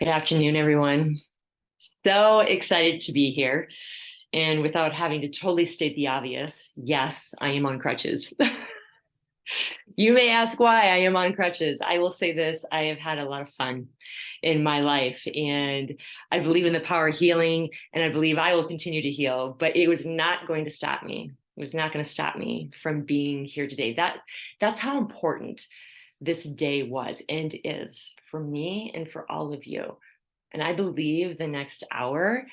Good afternoon, everyone. So excited to be here. And without having to totally state the obvious, yes, I am on crutches. You may ask why I am on crutches. I will say this, I have had a lot of fun in my life, and I believe in the power of healing, and I believe I will continue to heal, but it was not going to stop me. It was not going to stop me from being here today. That's how important this day was and is for me and for all of you. And I believe the next hour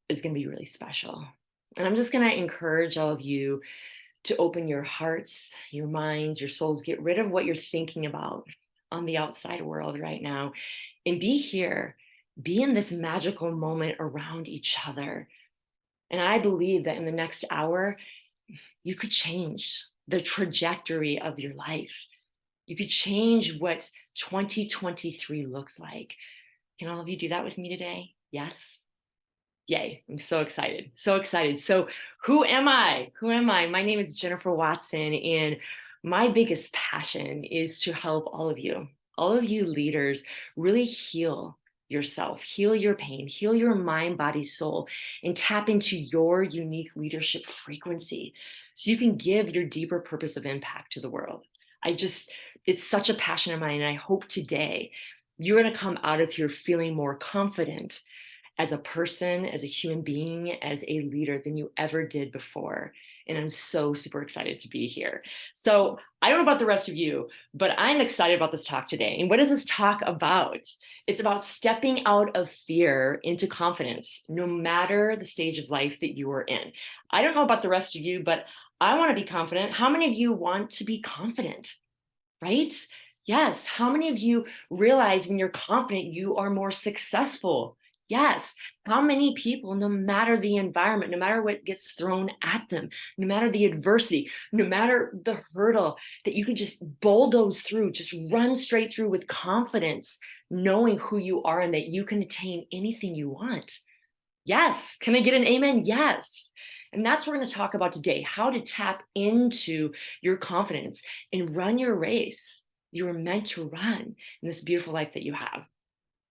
is going to be really special. And I'm just going to encourage all of you to open your hearts, your minds, your souls, get rid of what you're thinking about on the outside world right now, and be here, be in this magical moment around each other. And I believe that in the next hour, you could change the trajectory of your life. You could change what 2023 looks like. Can all of you do that with me today? Yes. Yay, I'm so excited, so excited. So who am I? Who am I? My name is Jennifer Watson, and my biggest passion is to help all of you leaders, really heal yourself, heal your pain, heal your mind, body, soul, and tap into your unique leadership frequency so you can give your deeper purpose of impact to the world. It's such a passion of mine, and I hope today you're going to come out of here feeling more confident as a person, as a human being, as a leader than you ever did before. And I'm so super excited to be here. So I don't know about the rest of you, but I'm excited about this talk today. And what is this talk about? It's about stepping out of fear into confidence, no matter the stage of life that you are in. I don't know about the rest of you, but I want to be confident. How many of you want to be confident? Right? Yes. How many of you realize when you're confident, you are more successful? Yes. How many people, no matter the environment, no matter what gets thrown at them, no matter the adversity, no matter the hurdle, that you can just bulldoze through, just run straight through with confidence, knowing who you are and that you can attain anything you want? Yes. Can I get an amen? Yes. And that's what we're going to talk about today, how to tap into your confidence and run your race you were meant to run in this beautiful life that you have.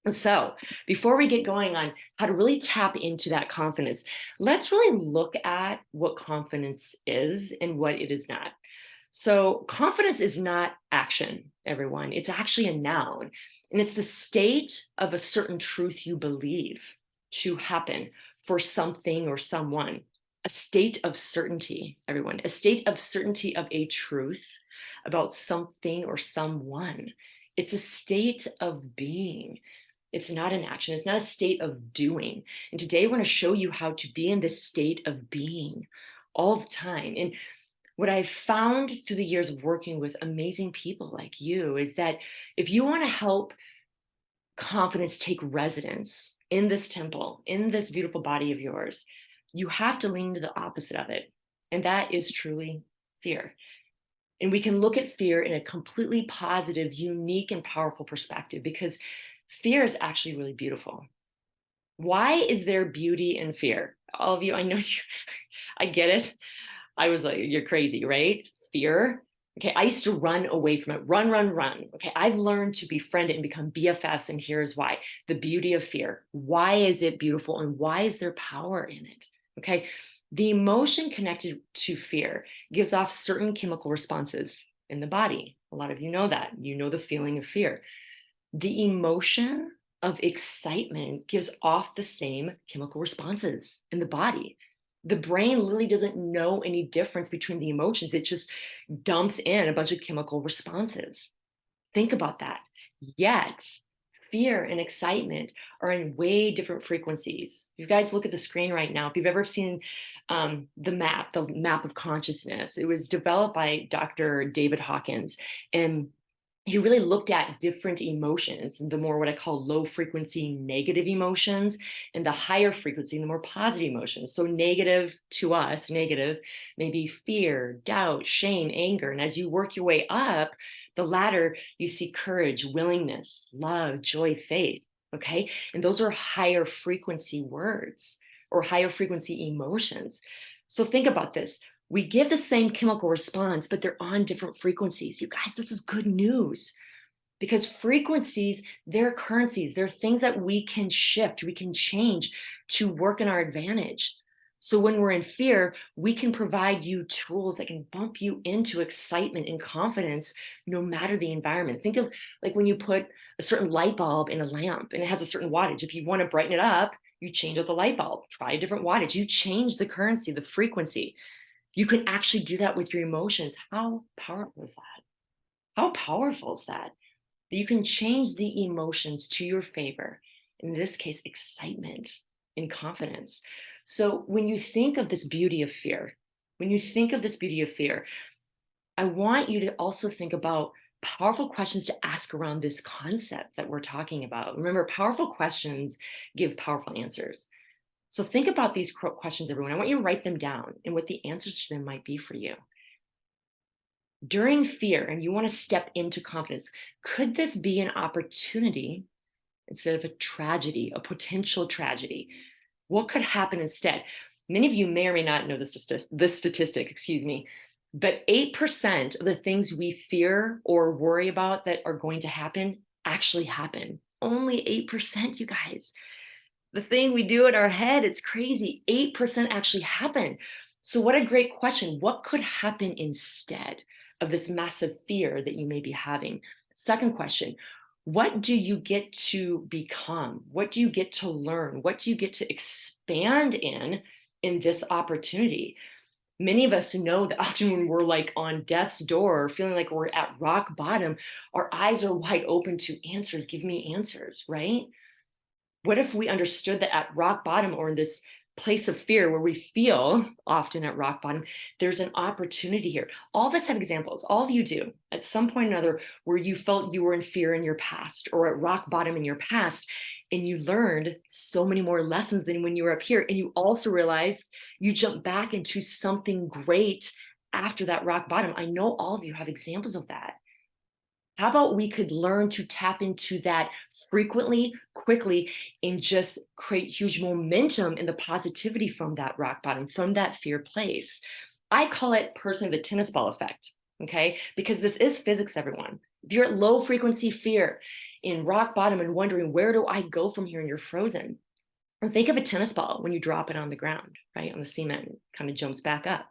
And so before we get going on how to really tap into that confidence, let's really look at what confidence is and what it is not. So confidence is not action, everyone. It's actually a noun, and it's the state of a certain truth you believe to happen for something or someone. A state of certainty, everyone, a state of certainty of a truth about something or someone. It's a state of being. It's not an action. It's not a state of doing. And today we're going to show you how to be in this state of being all the time. And what I've found through the years of working with amazing people like you is that if you want to help confidence take residence in this temple, in this beautiful body of yours, you have to lean to the opposite of it. And that is truly fear. And we can look at fear in a completely positive, unique, and powerful perspective, because fear is actually really beautiful. Why is there beauty in fear? All of you, I know you, I get it. I was like, you're crazy, right? Fear. Okay, I used to run away from it. Run, run, run. Okay, I've learned to befriend it and become BFFs, and here's why. The beauty of fear. Why is it beautiful, and why is there power in it? Okay, the emotion connected to fear gives off certain chemical responses in the body. A lot of you know that. You know the feeling of fear. The emotion of excitement gives off the same chemical responses in the body. The brain literally doesn't know any difference between the emotions. It just dumps in a bunch of chemical responses. Think about that. Yet, fear and excitement are in way different frequencies. You guys look at the screen right now. If you've ever seen the map of consciousness, it was developed by Dr. David Hawkins. And he really looked at different emotions, the more what I call low frequency negative emotions, and the higher frequency, the more positive emotions. So negative to us, negative, maybe fear, doubt, shame, anger. And as you work your way up the ladder, you see courage, willingness, love, joy, faith. Okay. And those are higher frequency words or higher frequency emotions. So think about this. We give the same chemical response, but they're on different frequencies. You guys, this is good news, because frequencies, they're currencies, they're things that we can shift, we can change to work in our advantage. So when we're in fear, we can provide you tools that can bump you into excitement and confidence no matter the environment. Think of like when you put a certain light bulb in a lamp and it has a certain wattage. If you want to brighten it up, you change out the light bulb, try a different wattage, you change the currency, the frequency. You can actually do that with your emotions. How powerful is that? How powerful is that? That you can change the emotions to your favor. In this case, excitement and confidence. So when you think of this beauty of fear, when you think of this beauty of fear, I want you to also think about powerful questions to ask around this concept that we're talking about. Remember, powerful questions give powerful answers. So think about these questions, everyone. I want you to write them down and what the answers to them might be for you. During fear, and you want to step into confidence, could this be an opportunity instead of a tragedy, a potential tragedy? What could happen instead? Many of you may or may not know this statistic, excuse me, but 8% of the things we fear or worry about that are going to happen actually happen. Only 8%, you guys. The thing we do in our head, it's crazy. 8% actually happen. So what a great question. What could happen instead of this massive fear that you may be having? Second question, what do you get to become? What do you get to learn? What do you get to expand in this opportunity? Many of us know that often when we're like on death's door, feeling like we're at rock bottom, our eyes are wide open to answers. Give me answers, right? What if we understood that at rock bottom, or in this place of fear where we feel often at rock bottom, there's an opportunity here. All of us have examples, all of you do, at some point or another, where you felt you were in fear in your past or at rock bottom in your past, and you learned so many more lessons than when you were up here. And you also realized you jumped back into something great after that rock bottom. I know all of you have examples of that. How about we could learn to tap into that frequently, quickly, and just create huge momentum in the positivity from that rock bottom, from that fear place? I call it personally the tennis ball effect, okay? Because this is physics, everyone. If you're at low frequency fear in rock bottom and wondering, where do I go from here? And you're frozen. And think of a tennis ball when you drop it on the ground, right? On the cement, it kind of jumps back up.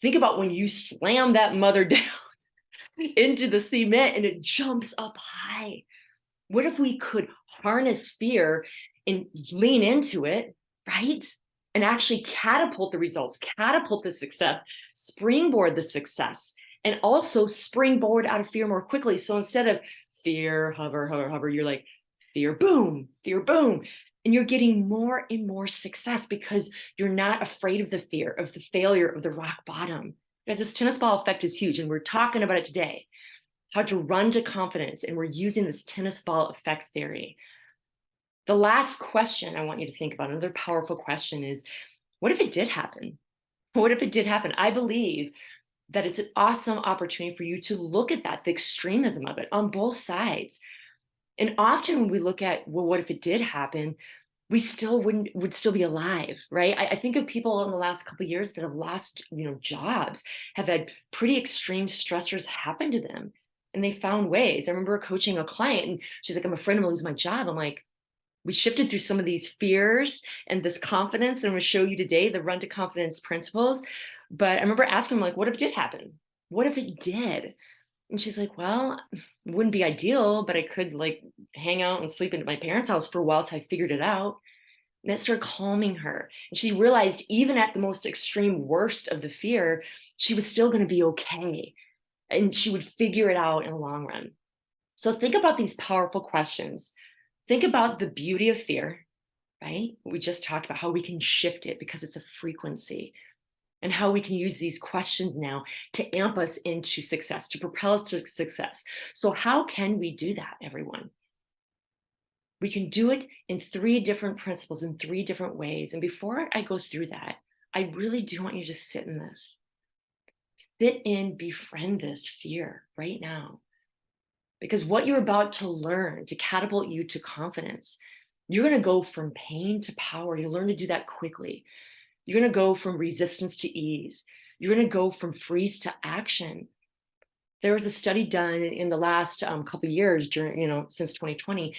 Think about when you slam that mother down into the cement and it jumps up high. What if we could harness fear and lean into it, right? And actually catapult the results, catapult the success, springboard the success, and also springboard out of fear more quickly. So instead of fear, hover, hover, hover, you're like fear, boom, fear, boom. And you're getting more and more success because you're not afraid of the fear, of the failure, of the rock bottom. Guys, this tennis ball effect is huge, and we're talking about it today, how to run to confidence, and we're using this tennis ball effect theory. The last question I want you to think about, another powerful question, is what if it did happen? What if it did happen? I believe that it's an awesome opportunity for you to look at that, the extremism of it on both sides. And often when we look at, well, what if it did happen? We still would still be alive, right? I think of people in the last couple of years that have lost, jobs, have had pretty extreme stressors happen to them, and they found ways. I remember coaching a client, and she's like, "I'm afraid I'm gonna lose my job." I'm like, we shifted through some of these fears and this confidence, and I'm gonna show you today the run to confidence principles. But I remember asking them, like, what if it did happen? What if it did? And she's like, well, it wouldn't be ideal, but I could like hang out and sleep at my parents' house for a while till I figured it out. And that started calming her. And she realized even at the most extreme worst of the fear, she was still going to be okay. And she would figure it out in the long run. So think about these powerful questions. Think about the beauty of fear, right? We just talked about how we can shift it because it's a frequency, and how we can use these questions now to amp us into success, to propel us to success. So how can we do that, everyone? We can do it in 3 different principles, in 3 different ways. And before I go through that, I really do want you to sit in this. Sit in, befriend this fear right now. Because what you're about to learn to catapult you to confidence, you're going to go from pain to power. You learn to do that quickly. You're going to go from resistance to ease. You're going to go from freeze to action. There was a study done in the last couple of years during, since 2020,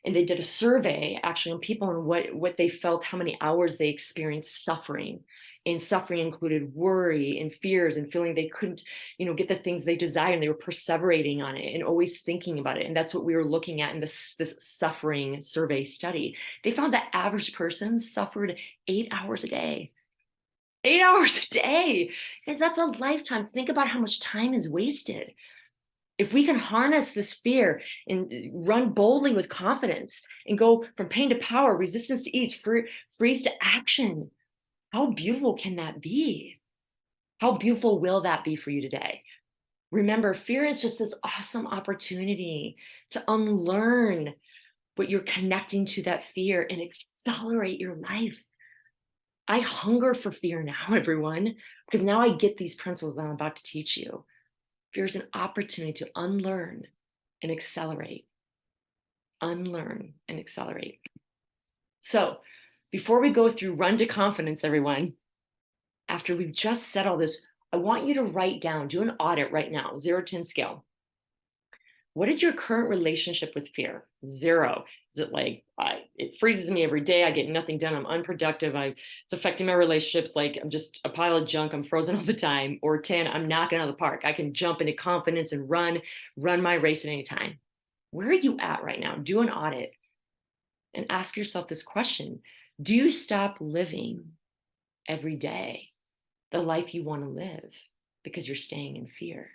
and they did a survey actually on people and what they felt, how many hours they experienced suffering. And suffering included worry and fears and feeling they couldn't, get the things they desired, and they were perseverating on it and always thinking about it. And that's what we were looking at in this suffering survey study. They found that average person suffered 8 hours a day. 8 hours a day, because that's a lifetime. Think about how much time is wasted. If we can harness this fear and run boldly with confidence and go from pain to power, resistance to ease, freeze to action, how beautiful can that be? How beautiful will that be for you today? Remember, fear is just this awesome opportunity to unlearn what you're connecting to that fear and accelerate your life. I hunger for fear now, everyone, because now I get these principles that I'm about to teach you. Fear is an opportunity to unlearn and accelerate. Unlearn and accelerate. So before we go through Run to Confidence, everyone, after we've just said all this, I want you to write down, do an audit right now, 0 to 10 scale. What is your current relationship with fear? 0. Is it like, it freezes me every day, I get nothing done, I'm unproductive, it's affecting my relationships, like I'm just a pile of junk, I'm frozen all the time? Or 10, I'm knocking out of the park, I can jump into confidence and run my race at any time. Where are you at right now? Do an audit and ask yourself this question. Do you stop living every day the life you want to live because you're staying in fear?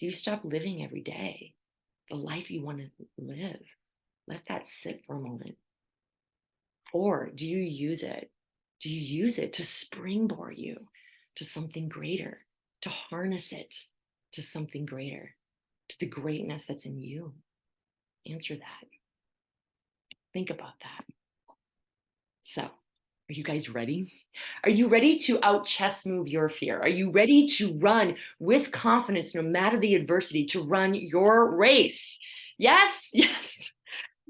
Do you stop living every day the life you want to live? Let that sit for a moment. Or do you use it? Do you use it to springboard you to something greater, to harness it to something greater, to the greatness that's in you? Answer that. Think about that. So, are you guys ready? Are you ready to out chess move your fear? Are you ready to run with confidence no matter the adversity, to run your race? Yes, yes.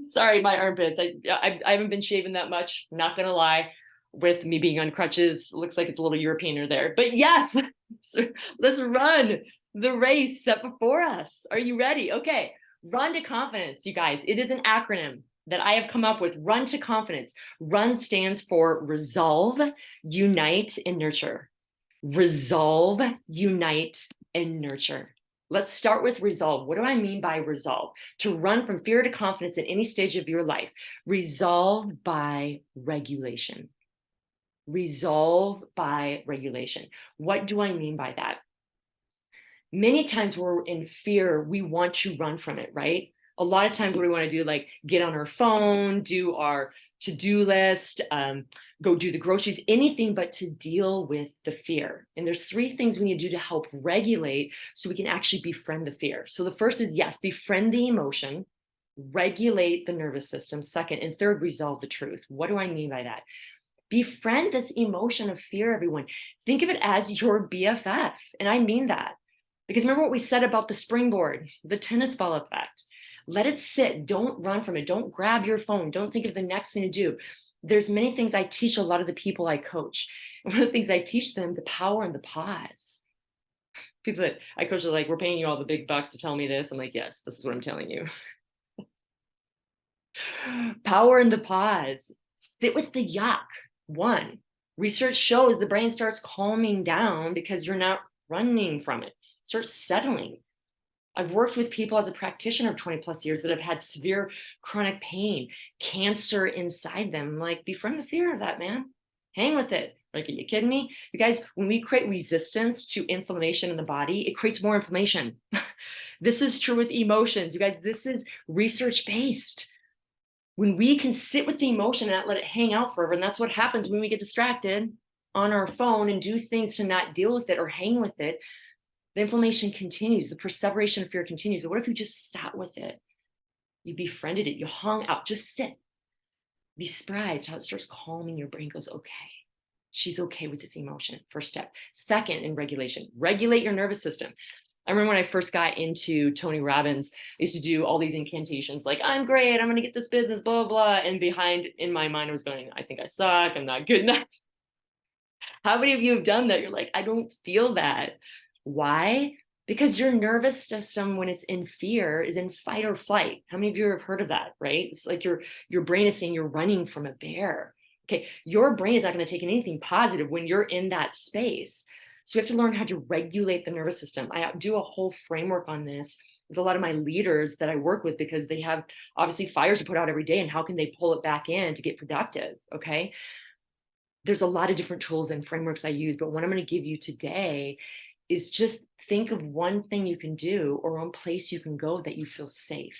Sorry, my armpits. I haven't been shaving that much, not gonna lie. With me being on crutches, looks like it's a little Europeaner there. But yes, let's run the race set before us. Are you ready? Okay, Run to Confidence, you guys. It is an acronym that I have come up with. Run to Confidence. RUN stands for Resolve, Unite, and Nurture. Resolve, unite, and nurture. Let's start with resolve. What do I mean by resolve? To run from fear to confidence at any stage of your life. Resolve by regulation. Resolve by regulation. What do I mean by that? Many times we're in fear, we want to run from it, right? A lot of times what we want to do, like get on our phone, do our to-do list, go do the groceries, anything but to deal with the fear. And there's 3 things we need to do to help regulate so we can actually befriend the fear. So the first is, yes, befriend the emotion, regulate the nervous system. Second, and third, resolve the truth. What do I mean by that? Befriend this emotion of fear, everyone. Think of it as your BFF. And I mean that. Because remember what we said about the springboard, the tennis ball effect. Let it sit. Don't run from it. Don't grab your phone. Don't think of the next thing to do. There's many things I teach a lot of the people I coach. One of the things I teach them, the power and the pause. People that I coach are like, we're paying you all the big bucks to tell me this. I'm like, yes, this is what I'm telling you. Power in the pause. Sit with the yuck. 1, research shows the brain starts calming down because you're not running from it. Start settling. I've worked with people as a practitioner of 20 plus years that have had severe chronic pain, cancer inside them. I'm like, befriend the fear of that, man. Hang with it. Like, are you kidding me? You guys, when we create resistance to inflammation in the body, it creates more inflammation. This is true with emotions. You guys, this is research-based. When we can sit with the emotion and not let it hang out forever, and that's what happens when we get distracted on our phone and do things to not deal with it or hang with it, the inflammation continues, the perseveration of fear continues. But what if you just sat with it? You befriended it, you hung out, just sit. Be surprised how it starts calming. Your brain goes, okay, she's okay with this emotion. First step. Second, in regulation, regulate your nervous system. I remember when I first got into Tony Robbins, I used to do all these incantations like, I'm great, I'm going to get this business, blah, blah, blah. And behind in my mind, I was going, I think I suck, I'm not good enough. How many of you have done that? You're like, I don't feel that. Why? Because your nervous system, when it's in fear, is in fight or flight. How many of you have heard of that, right? It's like your brain is saying you're running from a bear. Okay, your brain is not going to take anything positive when you're in that space. So we have to learn how to regulate the nervous system. I do a whole framework on this with a lot of my leaders that I work with, because they have obviously fires to put out every day, and how can they pull it back in to get productive? Okay, there's a lot of different tools and frameworks I use, but what I'm going to give you today is just think of one thing you can do or one place you can go that you feel safe.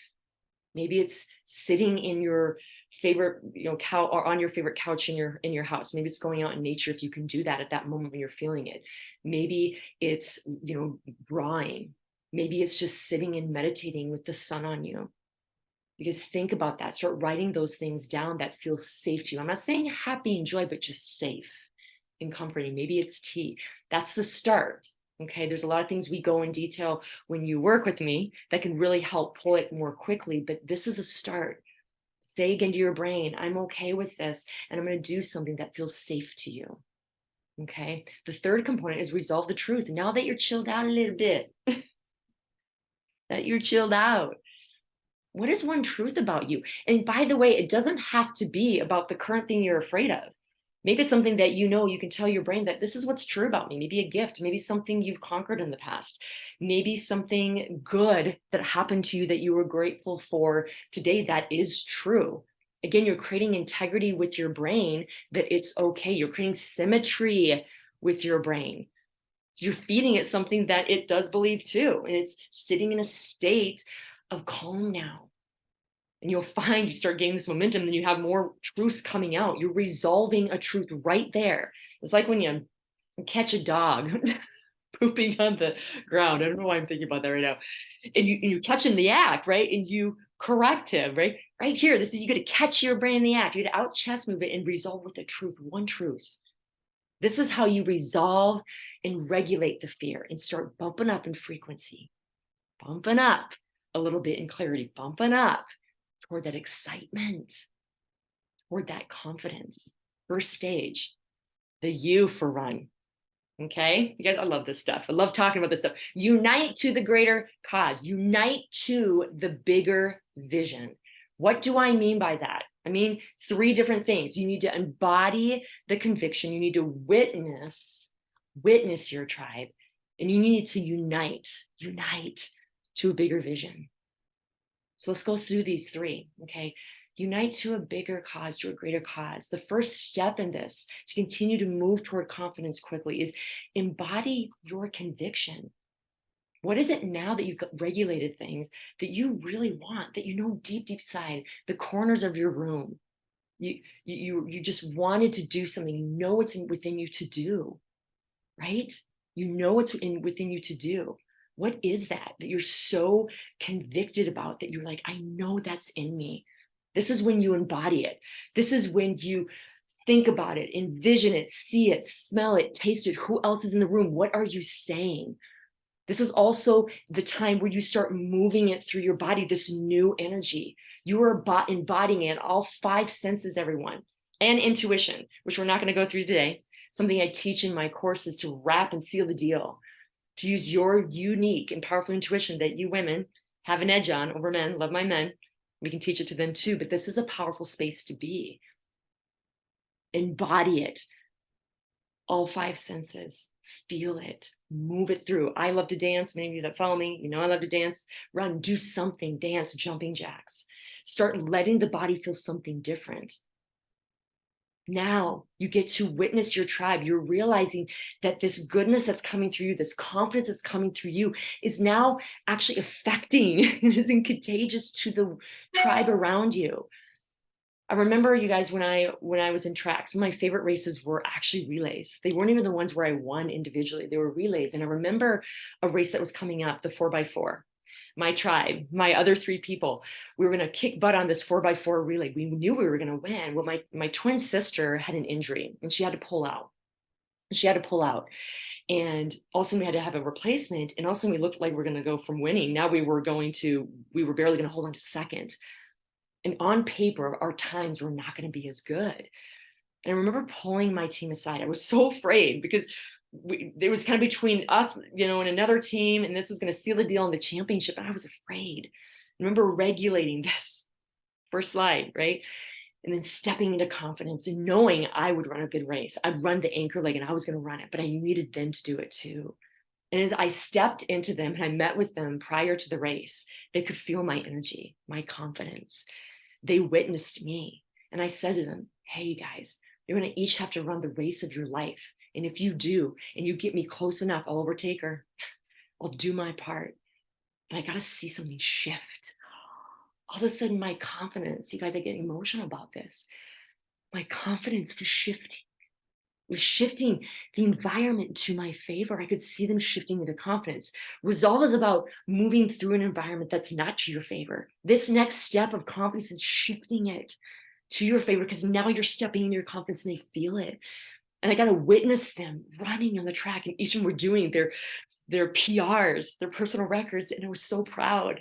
Maybe it's sitting in your favorite, couch, or on your favorite couch in your house. Maybe it's going out in nature if you can do that at that moment when you're feeling it. Maybe it's, drawing. Maybe it's just sitting and meditating with the sun on you. Because think about that. Start writing those things down that feel safe to you. I'm not saying happy and joy, but just safe and comforting. Maybe it's tea. That's the start. Okay. There's a lot of things we go in detail when you work with me that can really help pull it more quickly. But this is a start. Say again to your brain, I'm okay with this, and I'm going to do something that feels safe to you. Okay. The third component is resolve the truth. Now that you're chilled out a little bit, that you're chilled out, what is one truth about you? And by the way, it doesn't have to be about the current thing you're afraid of. Maybe it's something that you can tell your brain that this is what's true about me. Maybe a gift, maybe something you've conquered in the past, maybe something good that happened to you that you were grateful for today that is true. Again, you're creating integrity with your brain that it's okay. You're creating symmetry with your brain. So you're feeding it something that it does believe too. And it's sitting in a state of calm now. And you'll find you start gaining this momentum, then you have more truths coming out. You're resolving a truth right there. It's like when you catch a dog pooping on the ground. I don't know why I'm thinking about that right now. And you catch in the act, right? And you correct him, right? Right here, this is, you got to catch your brain in the act. You got to out chest move it and resolve with the truth, one truth. This is how you resolve and regulate the fear and start bumping up in frequency, bumping up a little bit in clarity, bumping up toward that excitement, toward that confidence. First stage, the U for run. Okay, you guys, I love this stuff. I love talking about this stuff. Unite to the greater cause, unite to the bigger vision. What do I mean by that? I mean, three different things. You need to embody the conviction. You need to witness your tribe, and you need to unite to a bigger vision. So let's go through these three, okay? Unite to a bigger cause, to a greater cause. The first step in this to continue to move toward confidence quickly is embody your conviction. What is it now that you've regulated things that you really want, that you know deep inside the corners of your room? You just wanted to do something. You know what's within you to do, right? You know what's within you to do. What is that you're so convicted about that you're like, I know that's in me? This is when you embody it. This is when you think about it, envision it, see it, smell it, taste it. Who else is in the room? What are you saying? This is also the time where you start moving it through your body, this new energy. You are embodying it, all five senses, everyone, and intuition, which we're not going to go through today. Something I teach in my courses to wrap and seal the deal, to use your unique and powerful intuition that you women have an edge on over men. Love my men. We can teach it to them too, but this is a powerful space to be. Embody it. All five senses. Feel it. Move it through. I love to dance. Many of you that follow me, you know I love to dance. Run, do something, dance, jumping jacks. Start letting the body feel something different. Now you get to witness your tribe. You're realizing that this goodness that's coming through you, this confidence that's coming through you, is now actually affecting and is contagious to the tribe around you. I remember, you guys, when I was in track, some of my favorite races were actually relays. They weren't even the ones where I won individually. They were relays. And I remember a race that was coming up, the 4x4. My tribe, my other three people, we were going to kick butt on this 4x4 relay. We knew we were going to win. Well, my twin sister had an injury and she had to pull out. And also we had to have a replacement. And also we looked like we were going to go from winning. Now we were barely going to hold on to second. And on paper, our times were not going to be as good. And I remember pulling my team aside. I was so afraid because it was kind of between us, and another team, and this was going to seal the deal in the championship. And I was afraid. I remember regulating this first slide, right? And then stepping into confidence and knowing I would run a good race. I'd run the anchor leg and I was going to run it, but I needed them to do it too. And as I stepped into them and I met with them prior to the race, they could feel my energy, my confidence. They witnessed me. And I said to them, hey, you guys, you're going to each have to run the race of your life. And if you do, and you get me close enough, I'll overtake her. I'll do my part. And I got to see something shift. All of a sudden, my confidence, you guys, I get emotional about this. My confidence was shifting the environment to my favor. I could see them shifting into confidence. Resolve is about moving through an environment that's not to your favor. This next step of confidence is shifting it to your favor, because now you're stepping into your confidence and they feel it. And I got to witness them running on the track, and each of them were doing their PRs, their personal records, and I was so proud.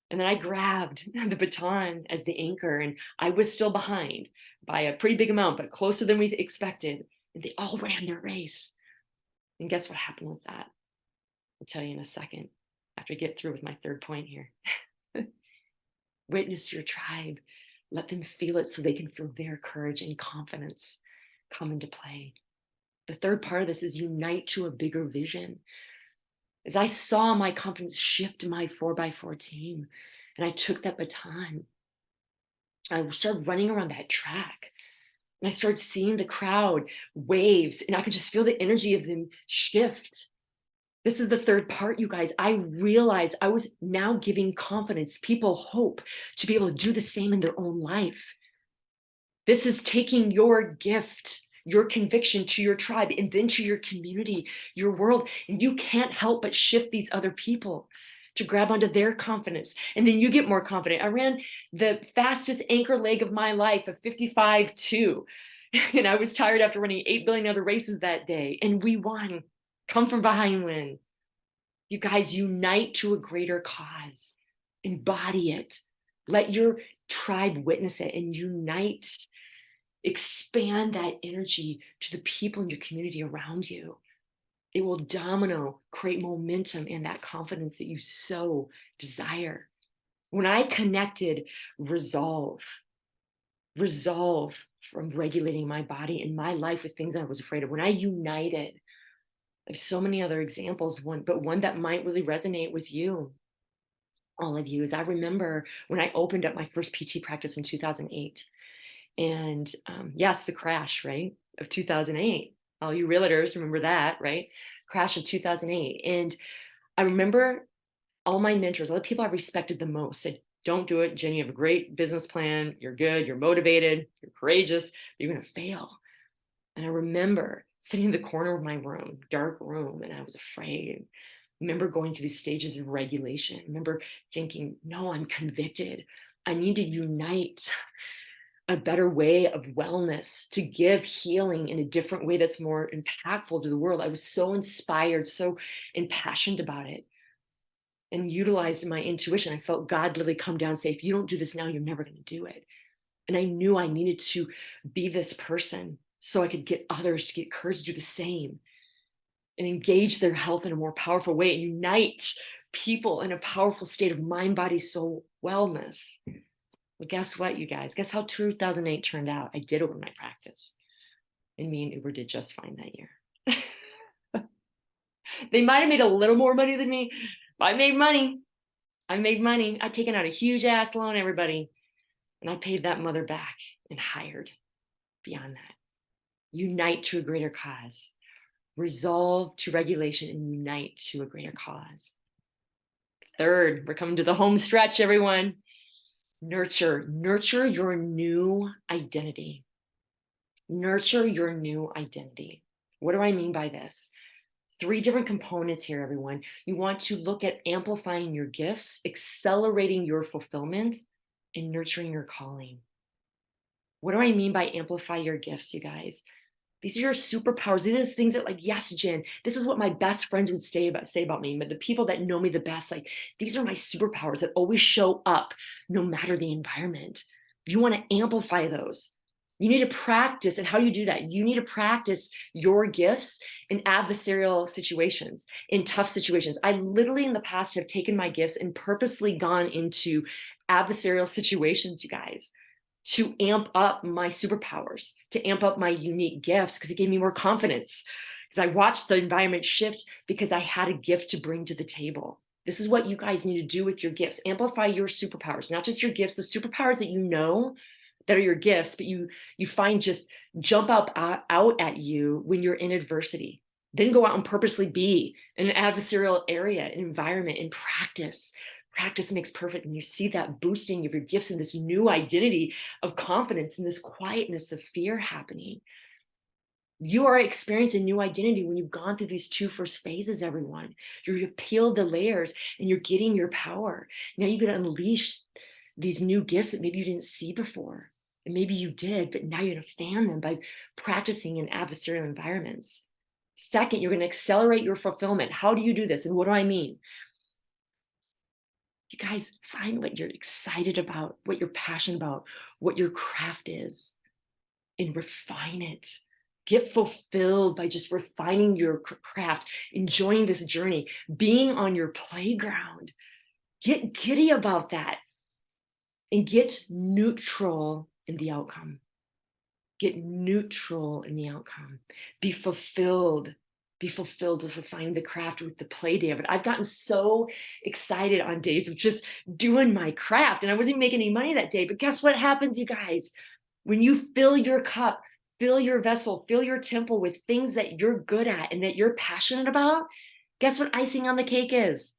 And then I grabbed the baton as the anchor, and I was still behind by a pretty big amount, but closer than we expected. And they all ran their race. And guess what happened with that? I'll tell you in a second, after I get through with my third point here. Witness your tribe. Let them feel it so they can feel their courage and confidence come into play. The third part of this is unite to a bigger vision. As I saw my confidence shift my 4x4 team, and I took that baton, I started running around that track. And I started seeing the crowd waves, and I could just feel the energy of them shift. This is the third part, you guys. I realized I was now giving confidence, people hope to be able to do the same in their own life. This is taking your gift, your conviction to your tribe, and then to your community, your world. And you can't help but shift these other people to grab onto their confidence. And then you get more confident. I ran the fastest anchor leg of my life of 55.2. And I was tired after running 8 billion other races that day. And we won. Come from behind win. You guys, unite to a greater cause. Embody it. Let your tribe witness it and unite. Expand that energy to the people in your community around you. It will domino, create momentum and that confidence that you so desire. When I connected resolve from regulating my body and my life with things I was afraid of, when I united, there's so many other examples, but one that might really resonate with you, all of you, is I remember when I opened up my first PT practice in 2008. And yes, the crash, right, of 2008. All you realtors remember that, right? Crash of 2008. And I remember all my mentors, all the people I respected the most said, don't do it, Jen, you have a great business plan. You're good, you're motivated, you're courageous, but you're going to fail. And I remember sitting in the corner of my room, dark room, and I was afraid. I remember going through these stages of regulation. I remember thinking, no, I'm convicted. I need to unite a better way of wellness, to give healing in a different way that's more impactful to the world. I was so inspired, so impassioned about it, and utilized my intuition. I felt God literally come down and say, if you don't do this now, you're never going to do it. And I knew I needed to be this person so I could get others to get courage to do the same and engage their health in a more powerful way and unite people in a powerful state of mind, body, soul wellness. Well, guess what, you guys? Guess how 2008 turned out? I did open my practice. And me and Uber did just fine that year. They might have made a little more money than me, but I made money. I'd taken out a huge ass loan, everybody. And I paid that mother back and hired beyond that. Unite to a greater cause. Resolve to regulation and unite to a greater cause. Third, we're coming to the home stretch, everyone. Nurture your new identity. Nurture your new identity. What do I mean by this? 3 different components here, everyone. You want to look at amplifying your gifts, accelerating your fulfillment, and nurturing your calling. What do I mean by amplify your gifts, you guys? These are your superpowers. These are things that, like, yes, Jen, this is what my best friends would say about me, but the people that know me the best, like, these are my superpowers that always show up no matter the environment. You want to amplify those. You need to practice. And how do you do that? You need to practice your gifts in adversarial situations, in tough situations. I literally in the past have taken my gifts and purposely gone into adversarial situations, you guys, to amp up my superpowers, to amp up my unique gifts, because it gave me more confidence. Because I watched the environment shift because I had a gift to bring to the table. This is what you guys need to do with your gifts. Amplify your superpowers, not just your gifts, the superpowers that you know that are your gifts, but you find just jump out at you when you're in adversity. Then go out and purposely be in an adversarial area, an environment, and practice. Practice makes perfect. And you see that boosting of your gifts and this new identity of confidence and this quietness of fear happening. You are experiencing a new identity when you've gone through these two first phases, everyone. You've peeled the layers and you're getting your power. Now you can unleash these new gifts that maybe you didn't see before. And maybe you did, but now you're going to fan them by practicing in adversarial environments. Second, you're going to accelerate your fulfillment. How do you do this? And what do I mean? You guys find what you're excited about, what you're passionate about, what your craft is, and refine it. Get fulfilled by just refining your craft, enjoying this journey, being on your playground. Get giddy about that and get neutral in the outcome. Get neutral in the outcome. Be fulfilled. Be fulfilled with refining the craft, with the play day of it. I've gotten so excited on days of just doing my craft, and I wasn't making any money that day. But guess what happens, you guys? When you fill your cup, fill your vessel, fill your temple with things that you're good at and that you're passionate about, guess what icing on the cake is?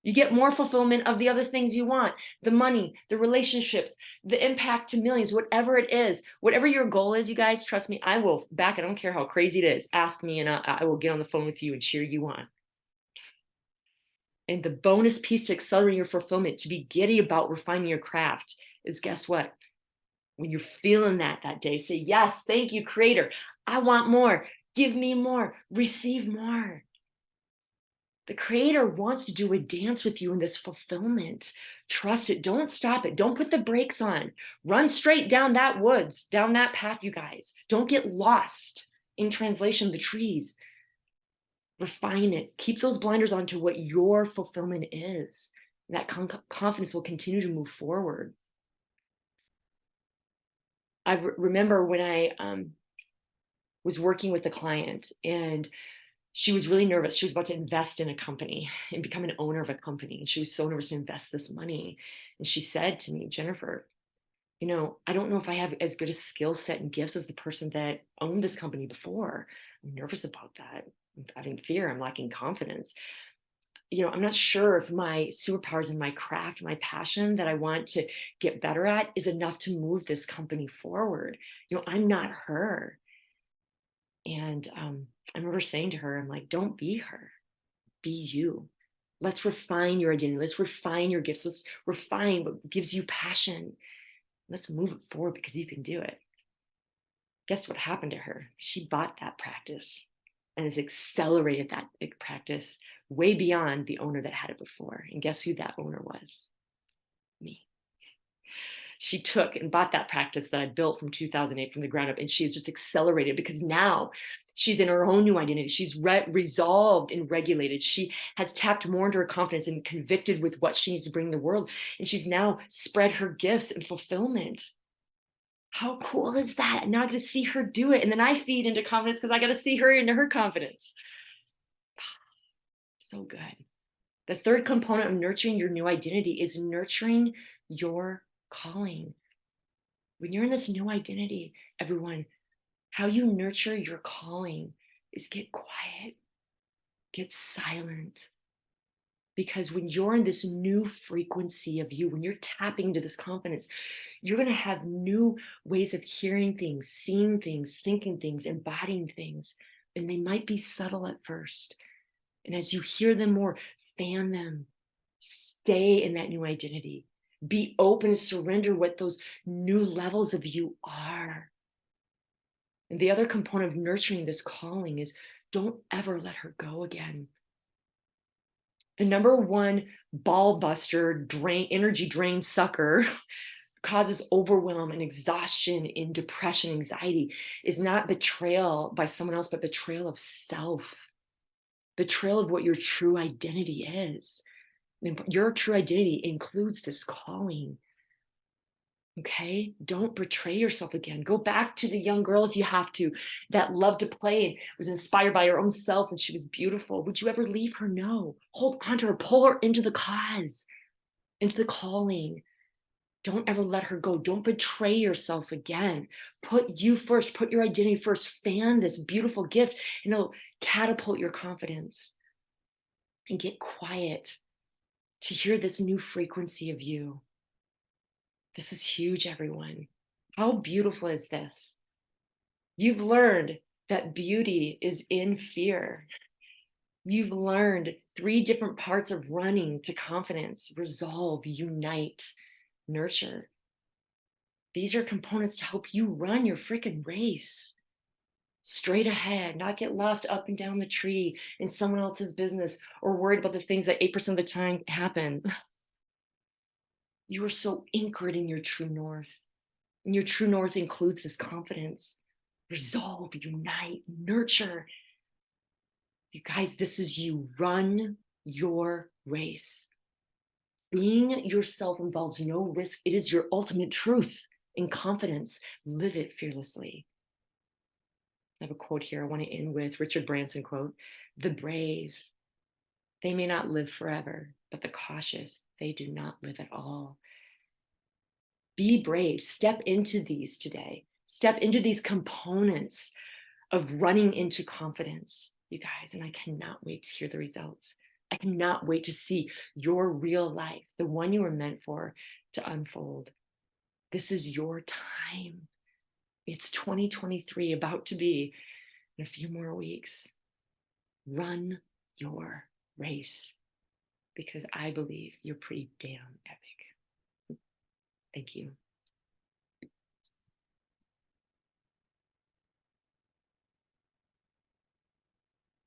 You get more fulfillment of the other things you want, the money, the relationships, the impact to millions, whatever it is, whatever your goal is, you guys, trust me, I will back it. I don't care how crazy it is. Ask me and I will get on the phone with you and cheer you on. And the bonus piece to accelerating your fulfillment, to be giddy about refining your craft, is guess what? When you're feeling that day, say, yes, thank you, creator. I want more. Give me more. Receive more. The creator wants to do a dance with you in this fulfillment. Trust it. Don't stop it. Don't put the brakes on. Run straight down that woods, down that path, you guys. Don't get lost in translation, the trees. Refine it. Keep those blinders on to what your fulfillment is. And that confidence will continue to move forward. I remember when I was working with a client, and she was really nervous. She was about to invest in a company and become an owner of a company. And she was so nervous to invest this money. And she said to me, Jennifer, I don't know if I have as good a skill set and gifts as the person that owned this company before. I'm nervous about that. I'm having fear. I'm lacking confidence. I'm not sure if my superpowers and my craft, my passion that I want to get better at is enough to move this company forward. I'm not her. And I remember saying to her, I'm like, don't be her, be you. Let's refine your identity. Let's refine your gifts. Let's refine what gives you passion. Let's move it forward because you can do it. Guess what happened to her? She bought that practice and has accelerated that practice way beyond the owner that had it before. And guess who that owner was? Me. She took and bought that practice that I built from 2008 from the ground up, and she's just accelerated because now she's in her own new identity. She's resolved and regulated. She has tapped more into her confidence and convicted with what she needs to bring to the world. And she's now spread her gifts and fulfillment. How cool is that? And now I get to see her do it. And then I feed into confidence because I got to see her into her confidence. So good. The third component of nurturing your new identity is nurturing your calling. When you're in this new identity, everyone, how you nurture your calling is get quiet, get silent. Because when you're in this new frequency of you, when you're tapping into this confidence, you're going to have new ways of hearing things, seeing things, thinking things, embodying things. And they might be subtle at first. And as you hear them more, fan them. Stay in that new identity. Be open and surrender what those new levels of you are. And the other component of nurturing this calling is don't ever let her go again. The number one ball buster, energy drain sucker causes overwhelm and exhaustion in depression, anxiety is not betrayal by someone else, but betrayal of self, betrayal of what your true identity is. And your true identity includes this calling. Okay, don't betray yourself again. Go back to the young girl if you have to, that loved to play and was inspired by her own self and she was beautiful. Would you ever leave her? No. Hold on to her, pull her into the cause, into the calling. Don't ever let her go. Don't betray yourself again. Put you first, put your identity first. Fan this beautiful gift and it'll catapult your confidence. And get quiet to hear this new frequency of you. This is huge, everyone. How beautiful is this? You've learned that beauty is in fear. You've learned 3 different parts of running to confidence: resolve, unite, nurture. These are components to help you run your freaking race straight ahead, not get lost up and down the tree in someone else's business or worried about the things that 8% of the time happen. You are so anchored in your true north. And your true north includes this confidence, resolve, unite, nurture. You guys, this is you. Run your race. Being yourself involves no risk. It is your ultimate truth and confidence. Live it fearlessly. I have a quote here I want to end with, Richard Branson quote: "The brave, they may not live forever, but the cautious, they do not live at all." Be brave. Step into these today. Step into these components of running into confidence, you guys. And I cannot wait to hear the results. I cannot wait to see your real life, the one you were meant for, to unfold. This is your time. It's 2023, about to be in a few more weeks. Run your race because I believe you're pretty damn epic. Thank you.